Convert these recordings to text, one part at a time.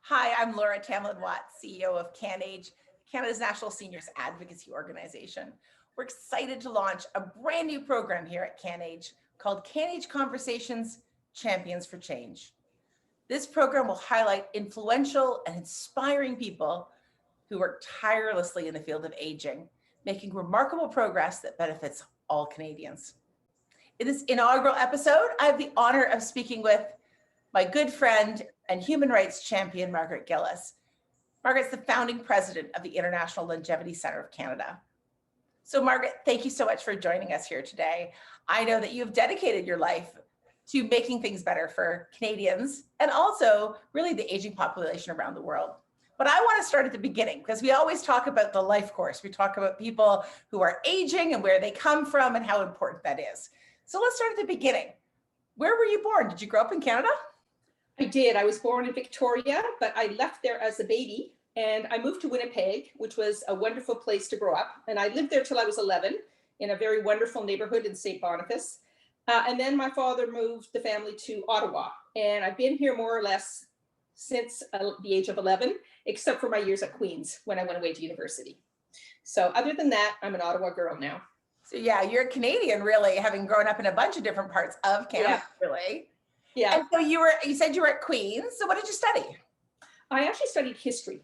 Hi, I'm Laura Tamblyn Watts, CEO of CanAge, Canada's National Seniors Advocacy Organization. We're excited to launch a brand new program here at CanAge called CanAge Conversations, Champions for Change. This program will highlight influential and inspiring people who work tirelessly in the field of aging, making remarkable progress that benefits all Canadians. In this inaugural episode, I have the honor of speaking with my good friend and human rights champion, Margaret Gillis. Margaret's the founding president of the International Longevity Centre of Canada. So Margaret, thank you so much for joining us here today. I know that you've dedicated your life to making things better for Canadians and also really the aging population around the world. But I want to start at the beginning because we always talk about the life course. We talk about people who are aging and where they come from and how important that is. So let's start at the beginning. Where were you born? Did you grow up in Canada? I did. I was born in Victoria, but I left there as a baby and I moved to Winnipeg, which was a wonderful place to grow up. And I lived there till I was 11 in a very wonderful neighborhood in St. Boniface. And then my father moved the family to Ottawa. And I've been here more or less since the age of 11, except for my years at Queen's when I went away to university. So other than that, I'm an Ottawa girl now. So yeah, you're a Canadian really, having grown up in a bunch of different parts of Canada, really. Yeah. And so you said you were at Queen's. So what did you study? I actually studied history.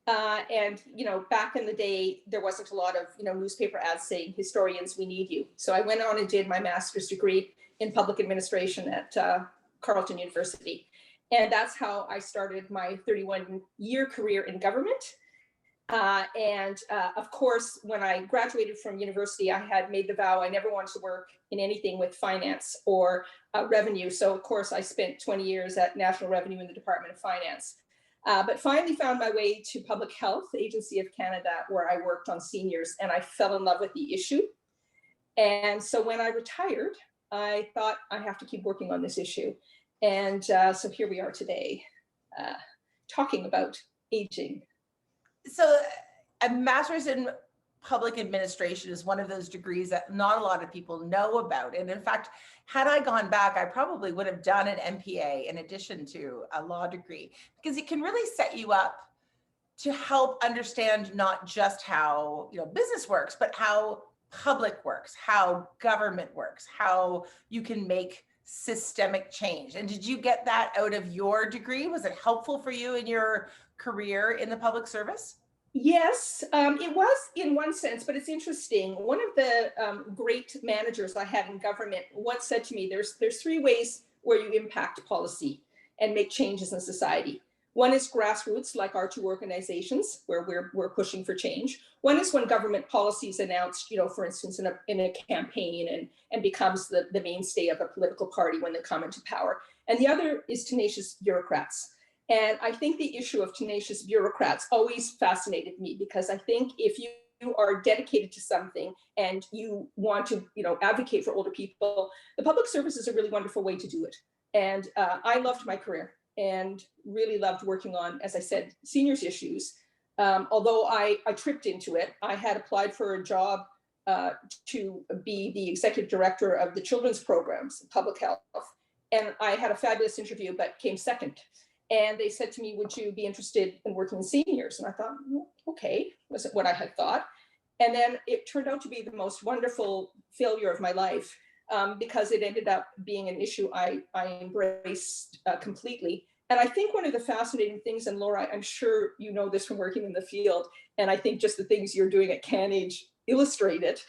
And, back in the day, there wasn't a lot of, newspaper ads saying, historians, we need you. So I went on and did my master's degree in public administration at Carleton University. And that's how I started my 31-year career in government. Of course, when I graduated from university, I had made the vow I never wanted to work in anything with finance or revenue. So of course, I spent 20 years at National Revenue in the Department of Finance. But finally found my way to Public Health Agency of Canada, where I worked on seniors, and I fell in love with the issue. And so when I retired, I thought I have to keep working on this issue. And so here we are today, talking about aging. So a master's in public administration is one of those degrees that not a lot of people know about. And in fact, had I gone back, I probably would have done an MPA in addition to a law degree, because it can really set you up to help understand not just how business works, but how public works, how government works, how you can make systemic change. And did you get that out of your degree? Was it helpful for you in your career in the public service? Yes, it was in one sense, but it's interesting. One of the great managers I had in government once said to me, there's three ways where you impact policy and make changes in society. One is grassroots, like our two organizations, where we're pushing for change. One is when government policy is announced, for instance, in a campaign and becomes the mainstay of a political party when they come into power. And the other is tenacious bureaucrats. And I think the issue of tenacious bureaucrats always fascinated me, because I think if you are dedicated to something and you want to, advocate for older people, the public service is a really wonderful way to do it. And I loved my career and really loved working on, as I said, seniors issues. Although I tripped into it, I had applied for a job to be the executive director of the children's programs, public health. And I had a fabulous interview, but came second. And they said to me, would you be interested in working with seniors? And I thought, okay, wasn't what I had thought. And then it turned out to be the most wonderful failure of my life, because it ended up being an issue I embraced completely. And I think one of the fascinating things, and Laura, I'm sure you know this from working in the field, and I think just the things you're doing at CanAge illustrate it.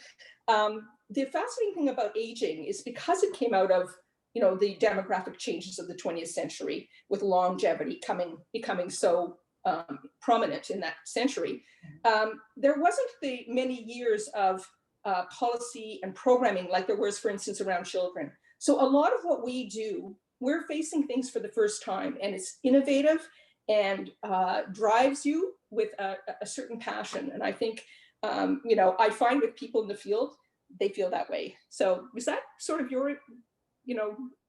The fascinating thing about aging is because it came out of the demographic changes of the 20th century, with longevity becoming so prominent in that century, there wasn't the many years of policy and programming like there was, for instance, around children. So a lot of what we do, we're facing things for the first time, and it's innovative and drives you with a certain passion. And I think, I find with people in the field, they feel that way. So was that sort of your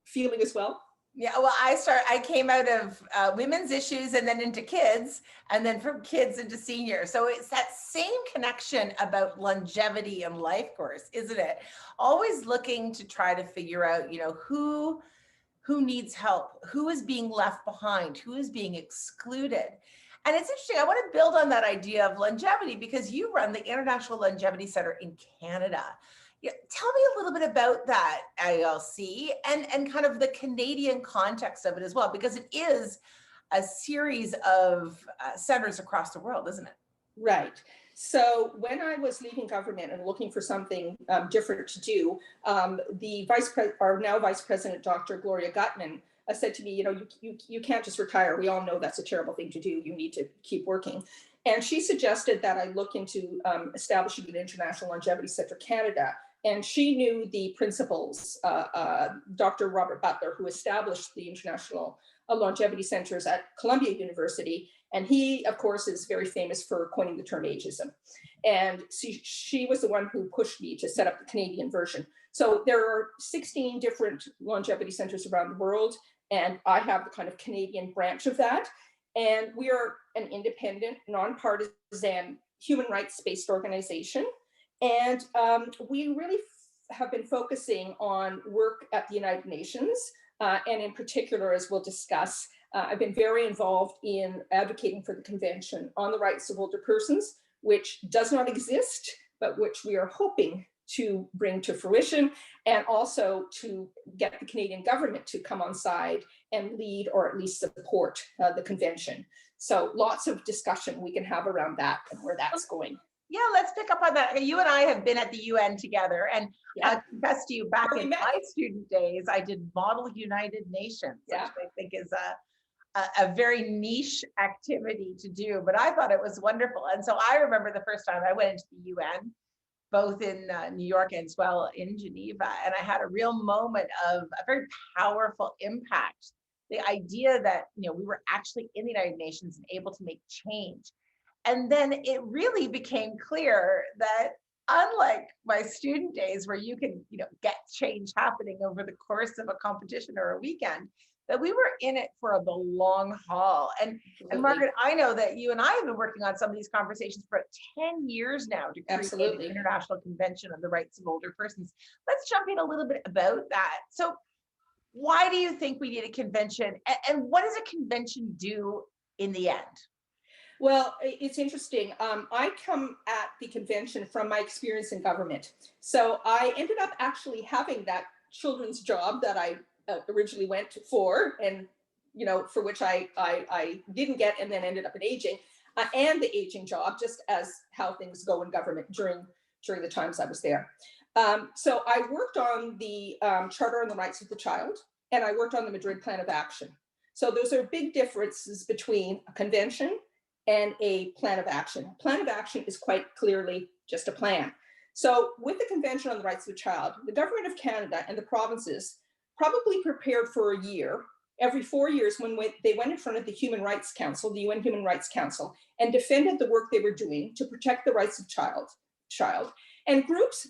feeling as well? Yeah, well, I came out of women's issues and then into kids, and then from kids into seniors. So it's that same connection about longevity and life course, isn't it? Always looking to try to figure out, who who needs help, who is being left behind, who is being excluded. And it's interesting, I want to build on that idea of longevity because you run the International Longevity Center in Canada. Yeah, tell me a little bit about that ILC and kind of the Canadian context of it as well, because it is a series of centers across the world, isn't it? Right. So when I was leaving government and looking for something different to do, the our now Vice President, Dr. Gloria Gutman, said to me, you can't just retire. We all know that's a terrible thing to do. You need to keep working. And she suggested that I look into establishing an International Longevity Center Canada. And she knew the principals, Dr. Robert Butler, who established the International Longevity Centers at Columbia University. And he, of course, is very famous for coining the term ageism. And she was the one who pushed me to set up the Canadian version. So there are 16 different longevity centers around the world, and I have the kind of Canadian branch of that. And we are an independent, nonpartisan, human rights-based organization. And we really have been focusing on work at the United Nations, and in particular, as we'll discuss, I've been very involved in advocating for the Convention on the Rights of Older Persons, which does not exist, but which we are hoping to bring to fruition, and also to get the Canadian government to come on side and lead or at least support the Convention. So lots of discussion we can have around that and where that's going. Yeah, let's pick up on that. You and I have been at the UN together, and I confess to you, back in my student days, I did Model United Nations, which I think is a very niche activity to do, but I thought it was wonderful. And so I remember the first time I went into the UN, both in New York and as well in Geneva, and I had a real moment of a very powerful impact. The idea that we were actually in the United Nations and able to make change. And then it really became clear that unlike my student days where you can, get change happening over the course of a competition or a weekend, that we were in it for the long haul. And Margaret, I know that you and I have been working on some of these conversations for 10 years now to create an International Convention on the Rights of Older Persons. Let's jump in a little bit about that. So why do you think we need a convention? And what does a convention do in the end? Well, it's interesting. I come at the convention from my experience in government. So I ended up actually having that children's job that I originally went for, and for which I didn't get, and then ended up in aging, and the aging job, just as how things go in government during the times I was there. So I worked on the Charter on the Rights of the Child, and I worked on the Madrid Plan of Action. So those are big differences between a convention and a plan of action. A plan of action is quite clearly just a plan. So with the Convention on the Rights of the Child, the Government of Canada and the provinces probably prepared for a year, every 4 years, when they went in front of the Human Rights Council, the UN Human Rights Council, and defended the work they were doing to protect the rights of child. And groups,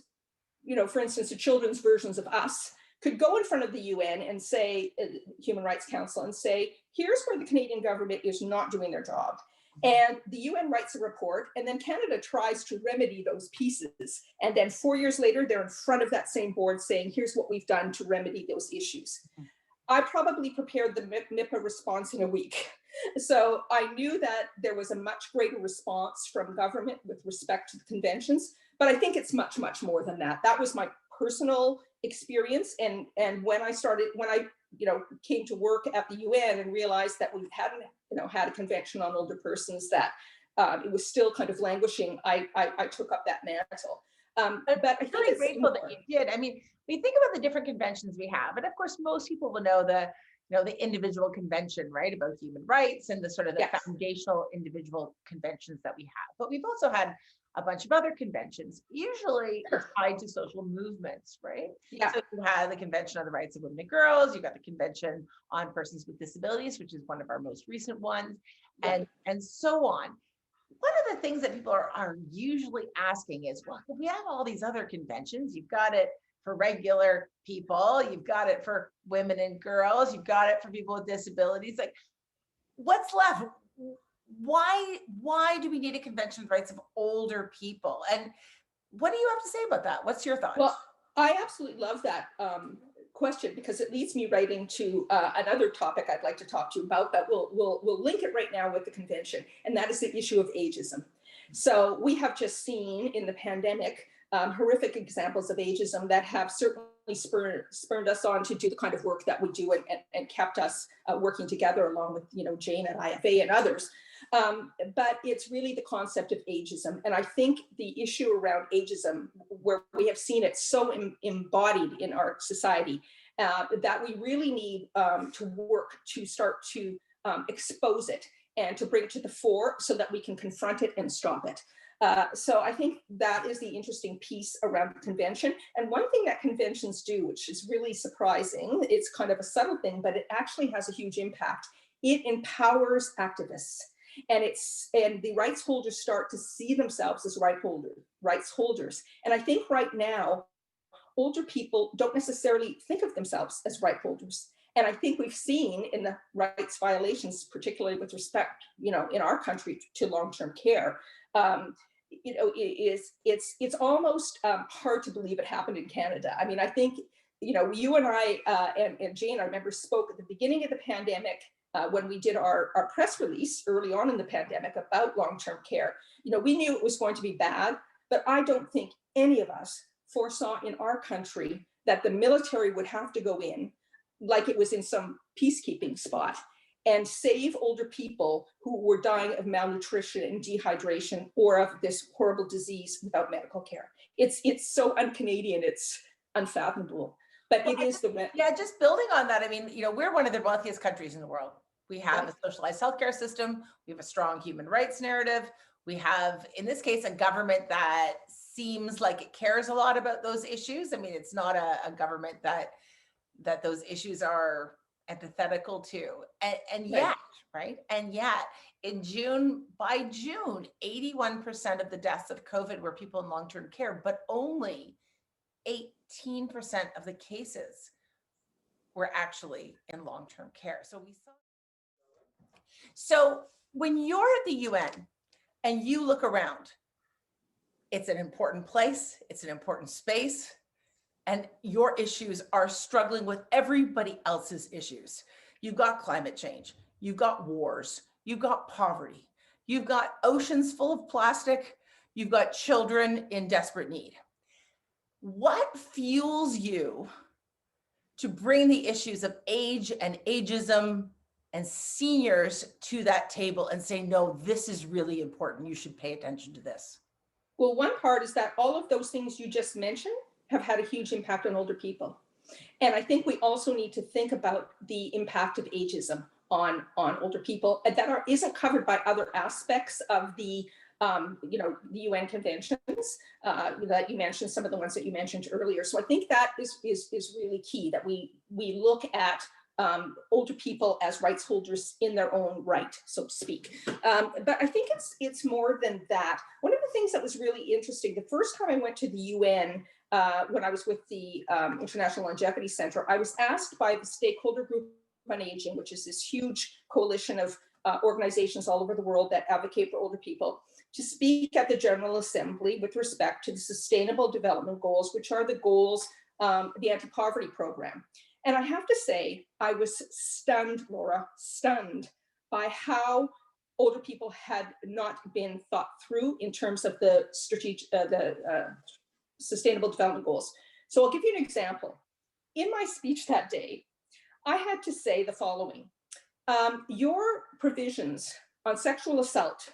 for instance, the children's versions of us, could go in front of the UN and say, Human Rights Council, and say, here's where the Canadian government is not doing their job. And the UN writes a report, and then Canada tries to remedy those pieces. And then 4 years later, they're in front of that same board saying, here's what we've done to remedy those issues. I probably prepared the MIPA response in a week. So I knew that there was a much greater response from government with respect to the conventions, but I think it's much, much more than that. That was my personal experience. And when I came to work at the UN and realized that we hadn't had a convention on older persons, that it was still kind of languishing, I took up that mantle. But I think really grateful that you did. I mean, we think about the different conventions we have, and of course, most people will know the individual convention, right, about human rights and the sort of the foundational individual conventions that we have. But we've also had a bunch of other conventions, usually tied to social movements, right? Yeah. So you have the Convention on the Rights of Women and Girls, you've got the Convention on Persons with Disabilities, which is one of our most recent ones, and so on. One of the things that people are usually asking is, well, if we have all these other conventions, you've got it for regular people, you've got it for women and girls, you've got it for people with disabilities, like what's left? Why do we need a convention on the rights of older people? And what do you have to say about that? What's your thoughts? Well, I absolutely love that question, because it leads me right into another topic I'd like to talk to you about, but we'll link it right now with the convention, and that is the issue of ageism. So we have just seen in the pandemic horrific examples of ageism that have certainly spurred us on to do the kind of work that we do, and kept us working together along with, Jane at IFA and others. But it's really the concept of ageism. And I think the issue around ageism, where we have seen it so embodied in our society, that we really need to work to start to expose it and to bring it to the fore so that we can confront it and stop it. So I think that is the interesting piece around the convention. And one thing that conventions do, which is really surprising, it's kind of a subtle thing, but it actually has a huge impact. It empowers activists. And the rights holders start to see themselves as rights holders. And I think right now, older people don't necessarily think of themselves as right holders. And I think we've seen in the rights violations, particularly with respect, in our country to long-term care, it's almost hard to believe it happened in Canada. I mean, I think, you and I and Jane, I remember, spoke at the beginning of the pandemic when we did our press release early on in the pandemic about long-term care. We knew it was going to be bad, but I don't think any of us foresaw in our country that the military would have to go in like it was in some peacekeeping spot and save older people who were dying of malnutrition and dehydration or of this horrible disease without medical care. It's so un-Canadian, it's unfathomable. But it is the... Yeah, just building on that, I mean, we're one of the wealthiest countries in the world. We have a socialized healthcare system. We have a strong human rights narrative. We have, in this case, a government that seems like it cares a lot about those issues. I mean, it's not a government that those issues are antithetical to. And yet, right? And yet, by June, 81% of the deaths of COVID were people in long-term care, but only 18% of the cases were actually in long-term care. So when you're at the UN and you look around, it's an important place, it's an important space, and your issues are struggling with everybody else's issues. You've got climate change, you've got wars, you've got poverty, you've got oceans full of plastic, you've got children in desperate need. What fuels you to bring the issues of age and ageism and seniors to that table and say, no, this is really important, you should pay attention to this? Well, one part is that all of those things you just mentioned have had a huge impact on older people. And I think we also need to think about the impact of ageism on older people that isn't covered by other aspects of the the UN conventions that you mentioned, some of the ones that you mentioned earlier. So I think that is really key, that we look at older people as rights holders in their own right, so to speak. But I think it's more than that. One of the things that was really interesting, the first time I went to the UN, when I was with the International Longevity Center, I was asked by the Stakeholder Group on Aging, which is this huge coalition of organizations all over the world that advocate for older people, to speak at the General Assembly with respect to the Sustainable Development Goals, which are the goals, the anti-poverty program. And I have to say, I was stunned, Laura, stunned by how older people had not been thought through in terms of the Sustainable Development Goals. So I'll give you an example. In my speech that day, I had to say the following. Your provisions on sexual assault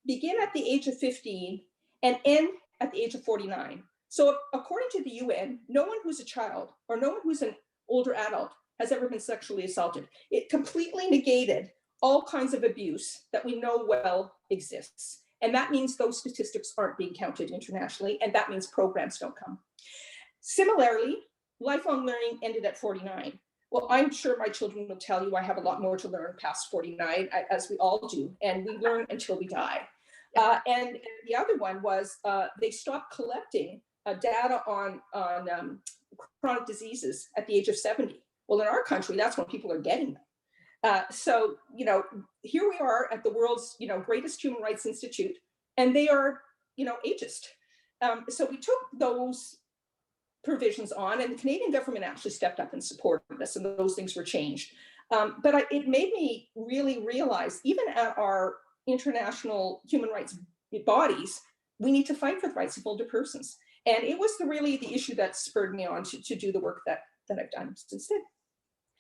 begin at the age of 15 and end at the age of 49. So according to the UN, no one who's a child or no one who's an older adult has ever been sexually assaulted. It completely negated all kinds of abuse that we know well exists. And that means those statistics aren't being counted internationally, and that means programs don't come. Similarly, lifelong learning ended at 49. Well, I'm sure my children will tell you I have a lot more to learn past 49, as we all do, and we learn until we die. And the other one was they stopped collecting data on chronic diseases at the age of 70. Well, in our country, that's when people are getting them. So, here we are at the world's, greatest human rights institute, and they are, ageist. So we took those provisions on, and the Canadian government actually stepped up and supported us, and those things were changed. It made me really realize, even at our international human rights bodies, we need to fight for the rights of older persons. And it was really the issue that spurred me on to do the work that I've done since then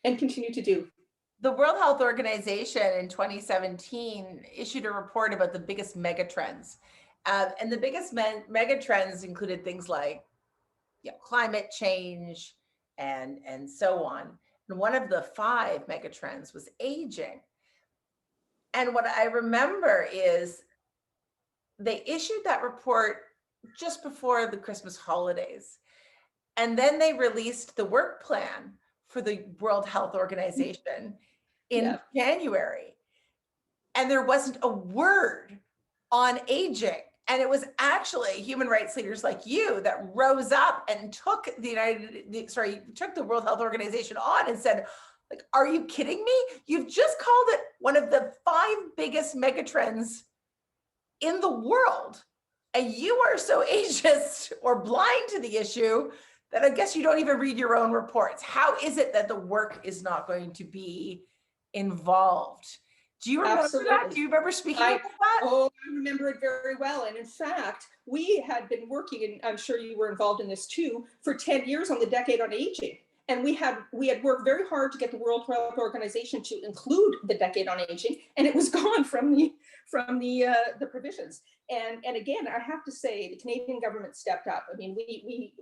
and continue to do. The World Health Organization in 2017 issued a report about the biggest megatrends. And the biggest megatrends included things like climate change and so on. And one of the 5 megatrends was aging. And what I remember is they issued that report just before the Christmas holidays. And then they released the work plan for the World Health Organization in January. And there wasn't a word on aging. And it was actually human rights leaders like you that rose up and took took the World Health Organization on and said, like, are you kidding me? You've just called it one of the 5 biggest megatrends in the world. And you are so ageist or blind to the issue that I guess you don't even read your own reports. How is it that the work is not going to be involved? Do you remember that? Do you remember speaking about that? Oh, I remember it very well. And in fact, we had been working, and I'm sure you were involved in this too, for 10 years on the Decade on Aging. And we had worked very hard to get the World Health Organization to include the Decade on Aging, and it was gone from the provisions. And again, I have to say, the Canadian government stepped up. I mean,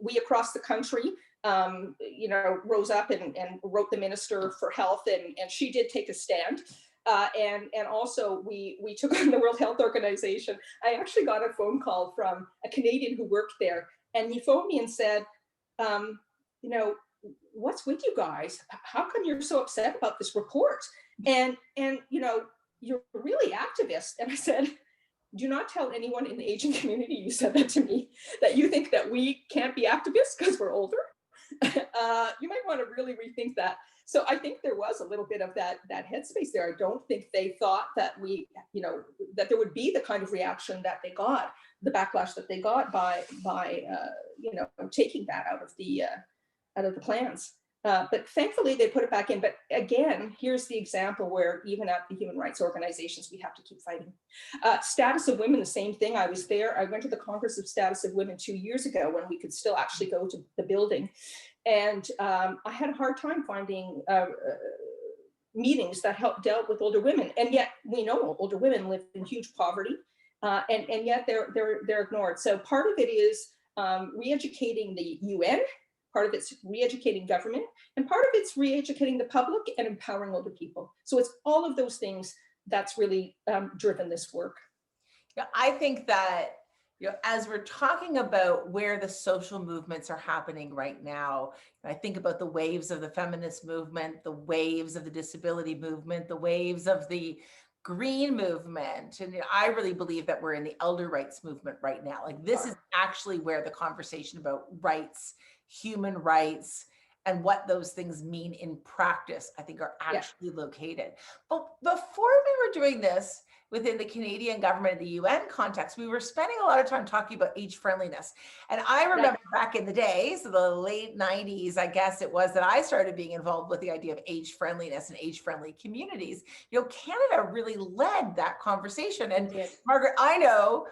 we across the country, rose up and wrote the Minister for Health, and she did take a stand. And also we took on the World Health Organization. I actually got a phone call from a Canadian who worked there, and he phoned me and said, what's with you guys? How come you're so upset about this report? And you're really activist. And I said, do not tell anyone in the aging community you said that to me, that you think that we can't be activists because we're older. You might want to really rethink that. So I think there was a little bit of that headspace there. I don't think they thought that that there would be the kind of reaction that they got, the backlash that they got by taking that out of the plans. But thankfully they put it back in. But again, here's the example where even at the human rights organizations, we have to keep fighting. Status of women, the same thing. I was there. I went to the Congress of Status of Women 2 years ago when we could still actually go to the building. And I had a hard time finding meetings that dealt with older women. And yet we know older women live in huge poverty, and yet they're ignored. So part of it is re-educating the UN. Part of it's re-educating government, and part of it's re-educating the public and empowering older people. So it's all of those things that's really driven this work. Yeah, I think that as we're talking about where the social movements are happening right now, I think about the waves of the feminist movement, the waves of the disability movement, the waves of the green movement. And I really believe that we're in the elder rights movement right now. Like, this is actually where the conversation about rights, human rights, and what those things mean in practice, I think, are actually located. But before we were doing this within the Canadian government and the UN context, we were spending a lot of time talking about age friendliness. And I remember back in the day, so the late 90s, I guess it was, that I started being involved with the idea of age friendliness and age-friendly communities. Canada really led that conversation. And Margaret, I know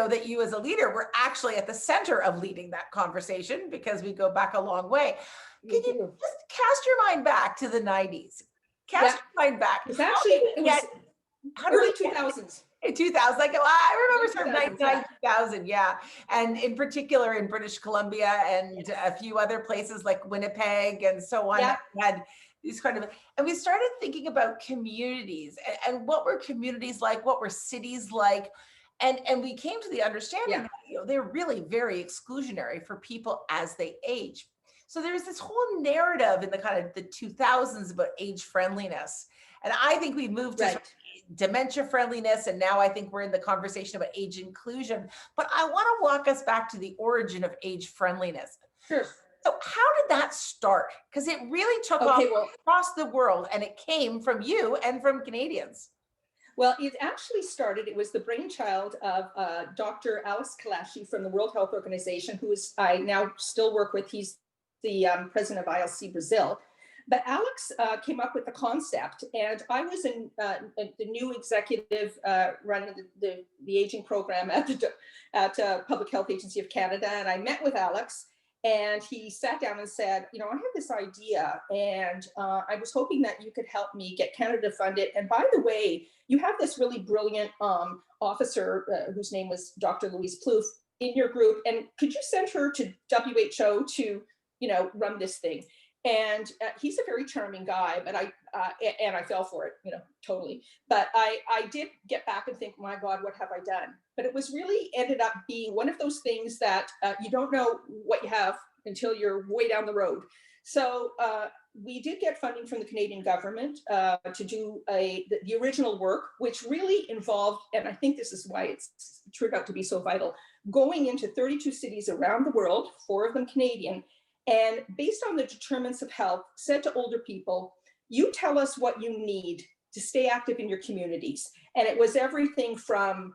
that you as a leader were actually at the center of leading that conversation, because we go back a long way. Can you just cast your mind back to the 90s? Cast your mind back. It was early 2000s. In 2000, I remember sort of 2000, and in particular in British Columbia and a few other places like Winnipeg and so on, had these kind of, and we started thinking about communities and what were communities like, what were cities like. And we came to the understanding that they're really very exclusionary for people as they age. So there's this whole narrative in the kind of the 2000s about age friendliness. And I think we've moved to dementia friendliness, and now I think we're in the conversation about age inclusion. But I want to walk us back to the origin of age friendliness. Sure. So how did that start? Because it really took off across the world, and it came from you and from Canadians. Well, it actually started, it was the brainchild of Dr. Alex Kalashi from the World Health Organization, who is, I now still work with. He's the president of ILC Brazil. But Alex came up with the concept, and I was in the new executive running the aging program at Public Health Agency of Canada, and I met with Alex, and he sat down and said, you know, I have this idea, and I was hoping that you could help me get Canada funded. And by the way, you have this really brilliant officer whose name was Dr. Louise Plouffe in your group, and could you send her to WHO to, you know, run this thing? And he's a very charming guy, but I fell for it, you know, totally. But I did get back and think, my God, what have I done? But it was really ended up being one of those things that you don't know what you have until you're way down the road. So we did get funding from the Canadian government to do the original work, which really involved, and I think this is why it's turned out to be so vital, going into 32 cities around the world, 4 of them Canadian, and based on the determinants of health, said to older people, you tell us what you need to stay active in your communities. And it was everything from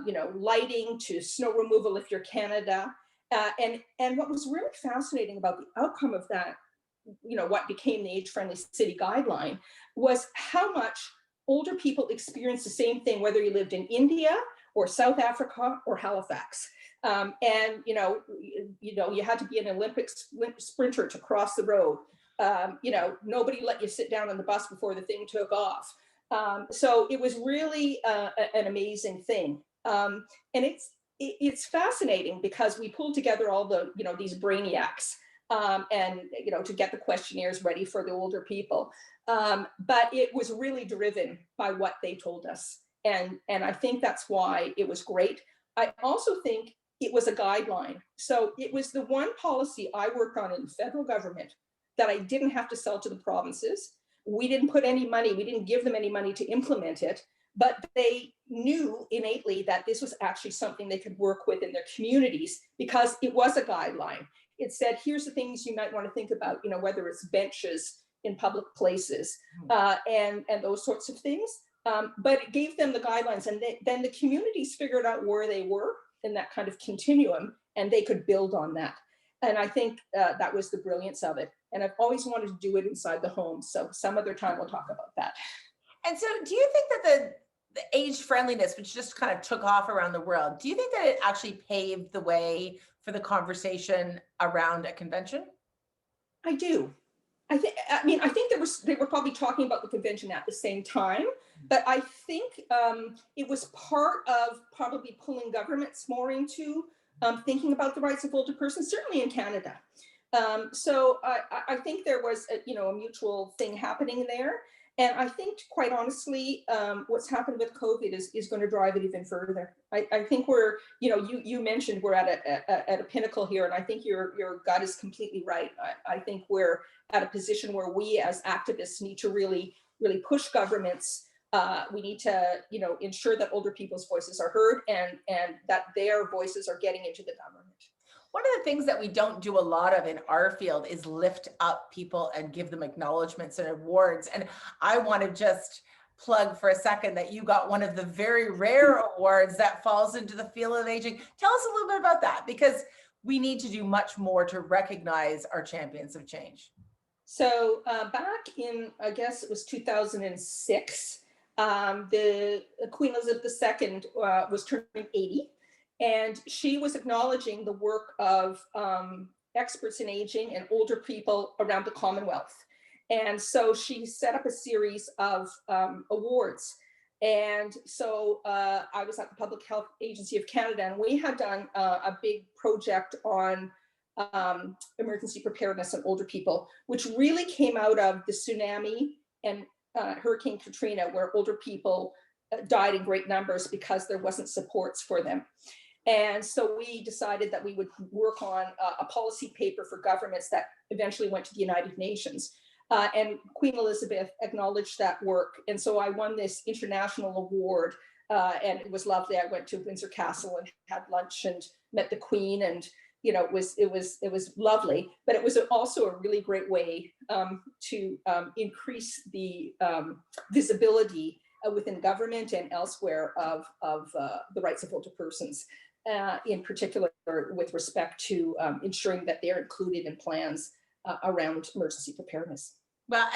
you know, lighting to snow removal if you're Canada. And what was really fascinating about the outcome of that, you know, what became the Age-Friendly City Guideline, was how much older people experienced the same thing, whether you lived in India or South Africa or Halifax. And you know, you had to be an Olympic sprinter to cross the road. You know, nobody let you sit down on the bus before the thing took off. So it was really an amazing thing. And it's fascinating because we pulled together all the, you know, these brainiacs and, you know, to get the questionnaires ready for the older people. But it was really driven by what they told us. And I think that's why it was great. I also think it was a guideline. So it was the one policy I worked on in the federal government that I didn't have to sell to the provinces. We didn't put any money, we didn't give them any money to implement it, but they knew innately that this was actually something they could work with in their communities because it was a guideline. It said, here's the things you might want to think about, you know, whether it's benches in public places and those sorts of things. But it gave them the guidelines, and then the communities figured out where they were in that kind of continuum, and they could build on that. And I think that was the brilliance of it. And I've always wanted to do it inside the home. So some other time we'll talk about that. And so do you think that the age friendliness, which just kind of took off around the world, do you think that it actually paved the way for the conversation around a convention? I do. I think they were probably talking about the convention at the same time, but I think it was part of probably pulling governments more into thinking about the rights of older persons, certainly in Canada. So I think there was a mutual thing happening there. And I think, quite honestly, what's happened with COVID is going to drive it even further. I think we're, you mentioned we're at a pinnacle here, and I think your gut is completely right. I think we're at a position where we as activists need to really push governments. We need to, ensure that older people's voices are heard and that their voices are getting into the government. One of the things that we don't do a lot of in our field is lift up people and give them acknowledgements and awards. And I want to just plug for a second that you got one of the very rare awards that falls into the field of aging. Tell us a little bit about that, because we need to do much more to recognize our champions of change. So back in, I guess it was 2006, the Queen Elizabeth II was turning 80. And she was acknowledging the work of experts in aging and older people around the Commonwealth. And so she set up a series of awards. And so I was at the Public Health Agency of Canada, and we had done a big project on emergency preparedness and older people, which really came out of the tsunami and Hurricane Katrina, where older people died in great numbers because there wasn't supports for them. And so we decided that we would work on a policy paper for governments that eventually went to the United Nations. And Queen Elizabeth acknowledged that work. And so I won this international award, and it was lovely. I went to Windsor Castle and had lunch and met the Queen, and it was lovely. But it was also a really great way to increase the visibility within government and elsewhere of the rights of older persons, in particular with respect to ensuring that they're included in plans around emergency preparedness. Well,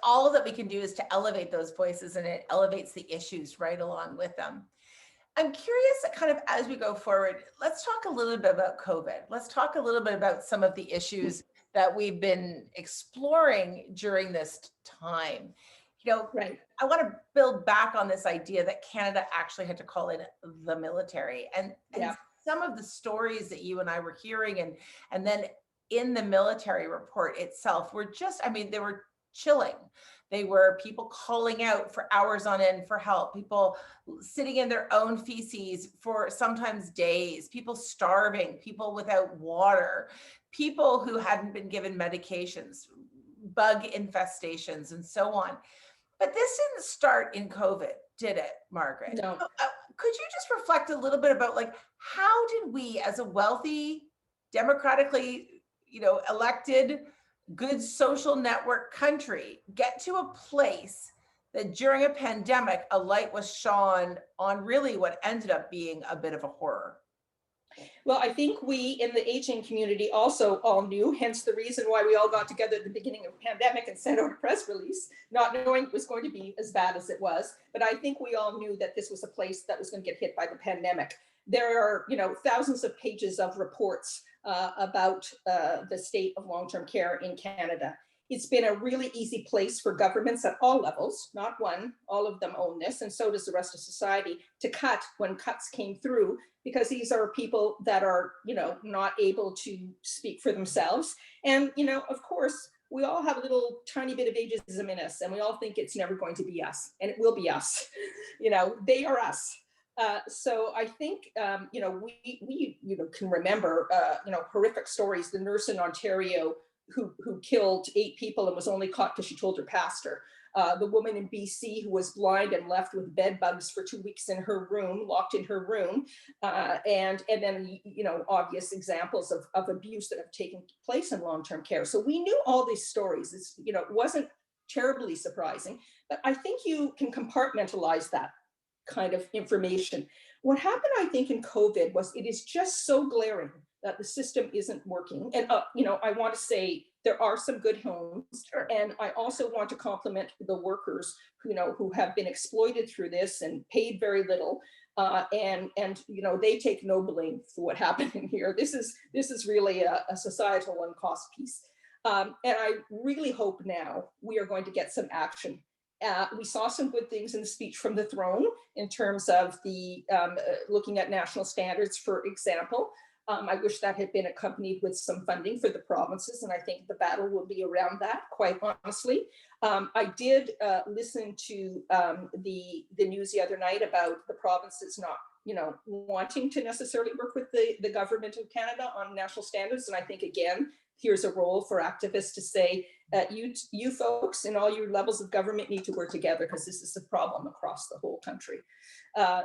all that we can do is to elevate those voices, and it elevates the issues right along with them. I'm curious, kind of as we go forward, let's talk a little bit about COVID. Let's talk a little bit about some of the issues that we've been exploring during this time. Right. I want to build back on this idea that Canada actually had to call in the military, and Yeah. some of the stories that you and I were hearing, and then in the military report itself were just, they were chilling. They were people calling out for hours on end for help, people sitting in their own feces for sometimes days, people starving, people without water, people who hadn't been given medications, bug infestations, and so on. But this didn't start in COVID, did it, Margaret? No. Could you just reflect a little bit about, like, how did we, as a wealthy, democratically, elected, good social network country, get to a place that during a pandemic, a light was shone on really what ended up being a bit of a horror? Well, I think we in the aging community also all knew, hence the reason why we all got together at the beginning of the pandemic and sent out a press release, not knowing it was going to be as bad as it was. But I think we all knew that this was a place that was going to get hit by the pandemic. There are, thousands of pages of reports about the state of long-term care in Canada. It's been a really easy place for governments at all levels, not one, all of them own this, and so does the rest of society, to cut when cuts came through, because these are people that are, not able to speak for themselves. And, of course, we all have a little tiny bit of ageism in us, and we all think it's never going to be us, and it will be us. They are us. So I think, we can remember, horrific stories. The nurse in Ontario who killed 8 people and was only caught because she told her pastor. The woman in BC who was blind and left with bed bugs for 2 weeks in her room, locked in her room. And then, obvious examples of abuse that have taken place in long-term care. So we knew all these stories. It wasn't terribly surprising, but I think you can compartmentalize that kind of information. What happened, I think, in COVID was it is just so glaring that the system isn't working. And, I want to say there are some good homes. Sure. And I also want to compliment the workers, who have been exploited through this and paid very little. And they take no blame for what happened in here. This is really a societal and cost piece. And I really hope now we are going to get some action. We saw some good things in the speech from the throne in terms of the looking at national standards, for example. I wish that had been accompanied with some funding for the provinces, and I think the battle will be around that, quite honestly. I did listen to the news the other night about the provinces not, wanting to necessarily work with the government of Canada on national standards. And I think, again, here's a role for activists to say, you folks in all your levels of government need to work together, because this is a problem across the whole country.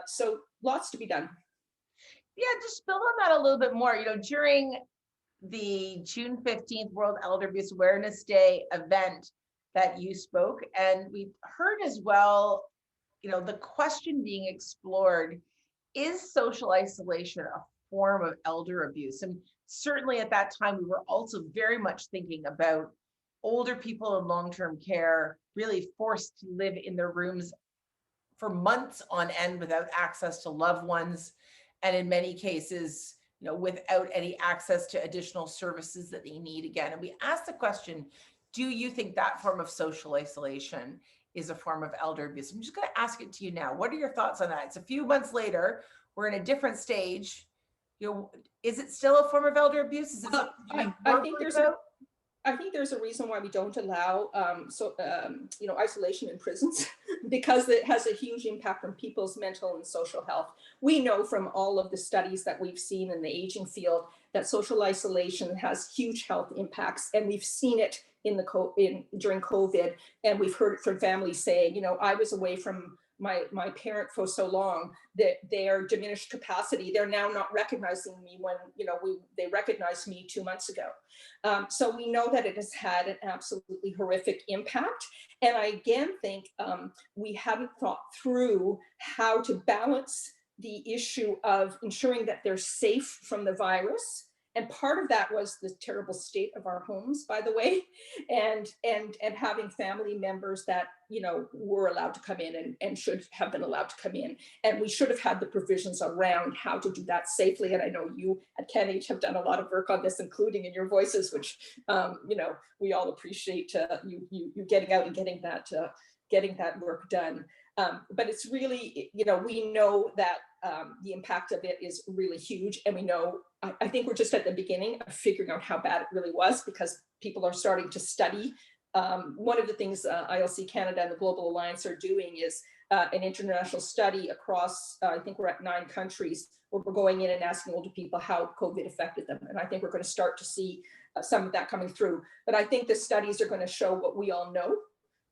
So lots to be done. Yeah, just build on that a little bit more. During the June 15th World Elder Abuse Awareness Day event that you spoke, and we heard as well, the question being explored, is social isolation a form of elder abuse? And certainly at that time, we were also very much thinking about older people in long-term care really forced to live in their rooms for months on end without access to loved ones. And in many cases, without any access to additional services that they need again. And we asked the question, do you think that form of social isolation is a form of elder abuse? I'm just going to ask it to you now. What are your thoughts on that? It's a few months later, we're in a different stage. Is it still a form of elder abuse? Is it I think there's a reason why we don't allow isolation in prisons, because it has a huge impact on people's mental and social health. We know from all of the studies that we've seen in the aging field that social isolation has huge health impacts, and we've seen it during COVID, and we've heard it from families saying, I was away from my parent for so long that their diminished capacity, they're now not recognizing me when, they recognized me 2 months ago. So we know that it has had an absolutely horrific impact. And I again think we haven't thought through how to balance the issue of ensuring that they're safe from the virus. And part of that was the terrible state of our homes, by the way, and having family members that, were allowed to come in and should have been allowed to come in. And we should have had the provisions around how to do that safely. And I know you at CanAge have done a lot of work on this, including in your voices, which, we all appreciate you getting out and getting that work done. But it's really, we know that the impact of it is really huge. And we know, I think we're just at the beginning of figuring out how bad it really was, because people are starting to study. One of the things ILC Canada and the Global Alliance are doing is an international study across, I think we're at 9 countries, where we're going in and asking older people how COVID affected them. And I think we're going to start to see some of that coming through. But I think the studies are going to show what we all know,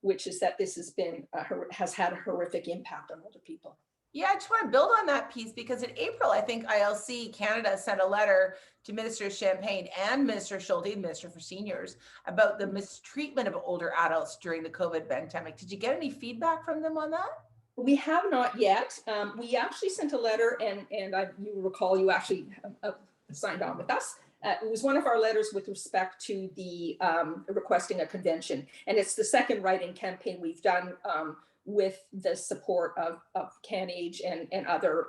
which is that this has had a horrific impact on older people. Yeah, I just want to build on that piece, because in April, I think ILC Canada sent a letter to Minister Champagne and Minister Schulte, Minister for Seniors, about the mistreatment of older adults during the COVID pandemic. Did you get any feedback from them on that? We have not yet. We actually sent a letter, and you recall you actually signed on with us. It was one of our letters with respect to the requesting a convention. And it's the second write-in campaign we've done with the support of CanAge and other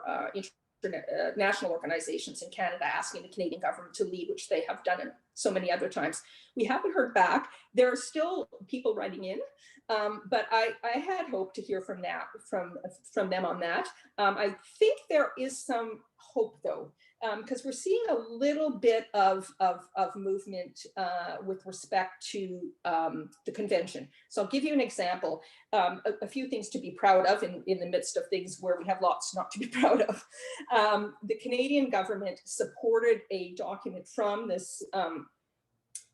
national organizations in Canada, asking the Canadian government to lead, which they have done in so many other times. We haven't heard back. There are still people writing in, but I had hoped to hear from them on that. I think there is some hope, though, because we're seeing a little bit of movement with respect to the convention. So I'll give you an example, a few things to be proud of in the midst of things where we have lots not to be proud of. The Canadian government supported a document from this,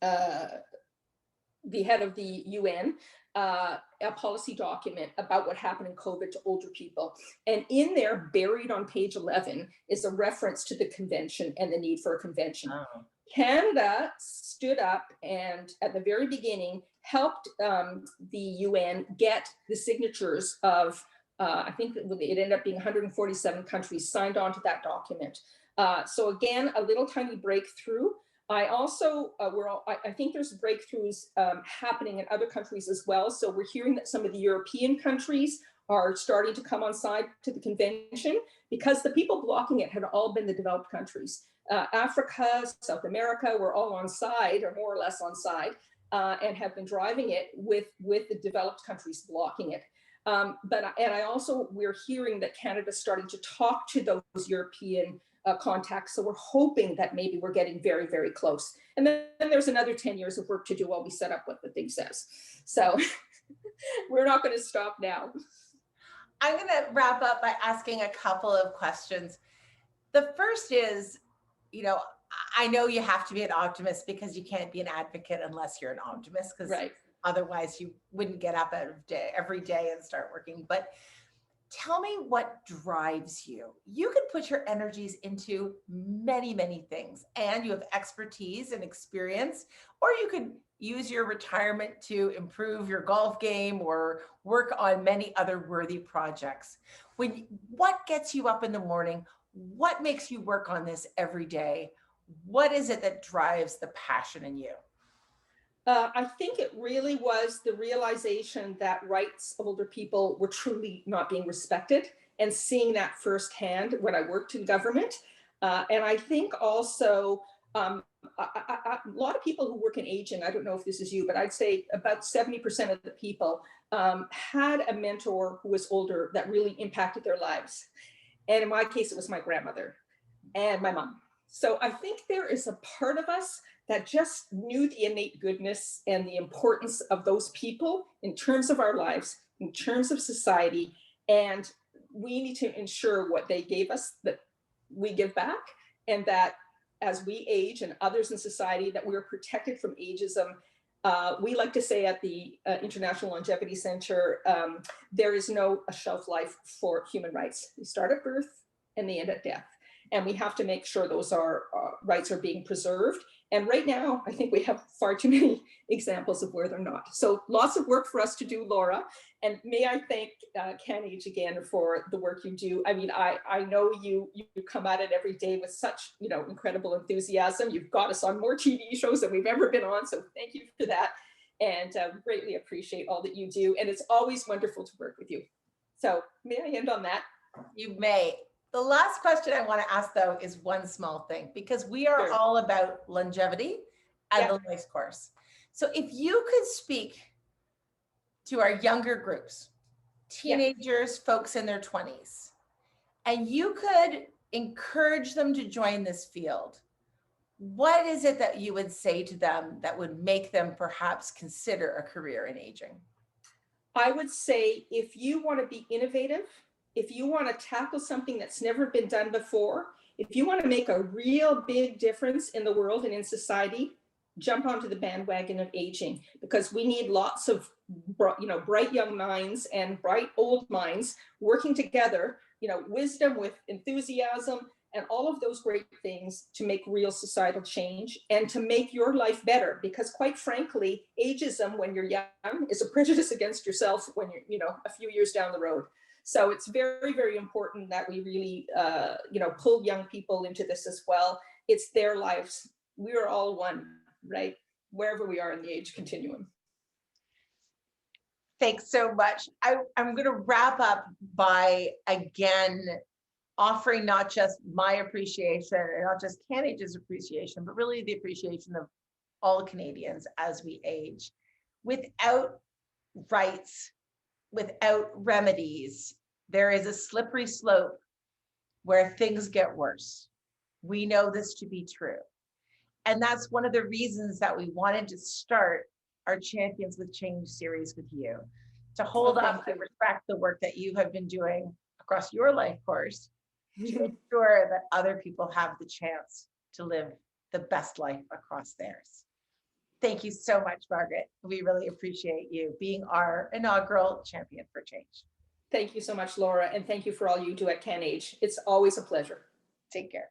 the head of the UN, a policy document about what happened in COVID to older people. And in there, buried on page 11, is a reference to the convention and the need for a convention. Oh. Canada stood up and at the very beginning helped the UN get the signatures of, I think it ended up being 147 countries signed on to that document. So again, a little tiny breakthrough. I also, I think there's breakthroughs happening in other countries as well. So we're hearing that some of the European countries are starting to come on side to the convention, because the people blocking it had all been the developed countries. Africa, South America were all on side, or more or less on side, and have been driving it with the developed countries blocking it. We're hearing that Canada's starting to talk to those European contacts. So we're hoping that maybe we're getting very, very close. And then there's another 10 years of work to do while we set up what the thing says. So we're not going to stop now. I'm going to wrap up by asking a couple of questions. The first is, I know you have to be an optimist, because you can't be an advocate unless you're an optimist, because right. Otherwise you wouldn't get up every day and start working. But tell me what drives you. You could put your energies into many, many things, and you have expertise and experience, or you could use your retirement to improve your golf game or work on many other worthy projects. What gets you up in the morning? What makes you work on this every day? What is it that drives the passion in you? I think it really was the realization that rights of older people were truly not being respected, and seeing that firsthand when I worked in government. And I think also a lot of people who work in aging, I don't know if this is you, but I'd say about 70% of the people had a mentor who was older that really impacted their lives. And in my case, it was my grandmother and my mom. So I think there is a part of us that just knew the innate goodness and the importance of those people in terms of our lives, in terms of society. And we need to ensure what they gave us, that we give back, and that as we age and others in society, that we're protected from ageism We like to say at the International Longevity Center, there is no shelf life for human rights. You start at birth and they end at death. And we have to make sure those rights are being preserved. And right now, I think we have far too many examples of where they're not. So lots of work for us to do, Laura. And may I thank CanAge again for the work you do. I mean, I know you come at it every day with such, incredible enthusiasm. You've got us on more TV shows than we've ever been on. So thank you for that. And greatly appreciate all that you do. And it's always wonderful to work with you. So may I end on that? You may. The last question I want to ask, though, is one small thing, because we are Sure. all about longevity and the life course. So if you could speak to our younger groups, teenagers, folks in their 20s, and you could encourage them to join this field, what is it that you would say to them that would make them perhaps consider a career in aging? I would say if you want to be innovative, if you want to tackle something that's never been done before, if you want to make a real big difference in the world and in society, jump onto the bandwagon of aging, because we need lots of bright young minds and bright old minds working together, wisdom with enthusiasm and all of those great things to make real societal change and to make your life better. Because quite frankly, ageism when you're young is a prejudice against yourself when you're, a few years down the road. So it's very, very important that we really, pull young people into this as well. It's their lives. We are all one, right? Wherever we are in the age continuum. Thanks so much. I'm going to wrap up by, again, offering not just my appreciation and not just CanAge's appreciation, but really the appreciation of all Canadians as we age. Without rights, without remedies, there is a slippery slope where things get worse. We know this to be true. And that's one of the reasons that we wanted to start our Champions with Change series with you, to hold up and respect the work that you have been doing across your life course, to ensure that other people have the chance to live the best life across theirs. Thank you so much, Margaret. We really appreciate you being our inaugural Champion for Change. Thank you so much, Laura. And thank you for all you do at CanAge. It's always a pleasure. Take care.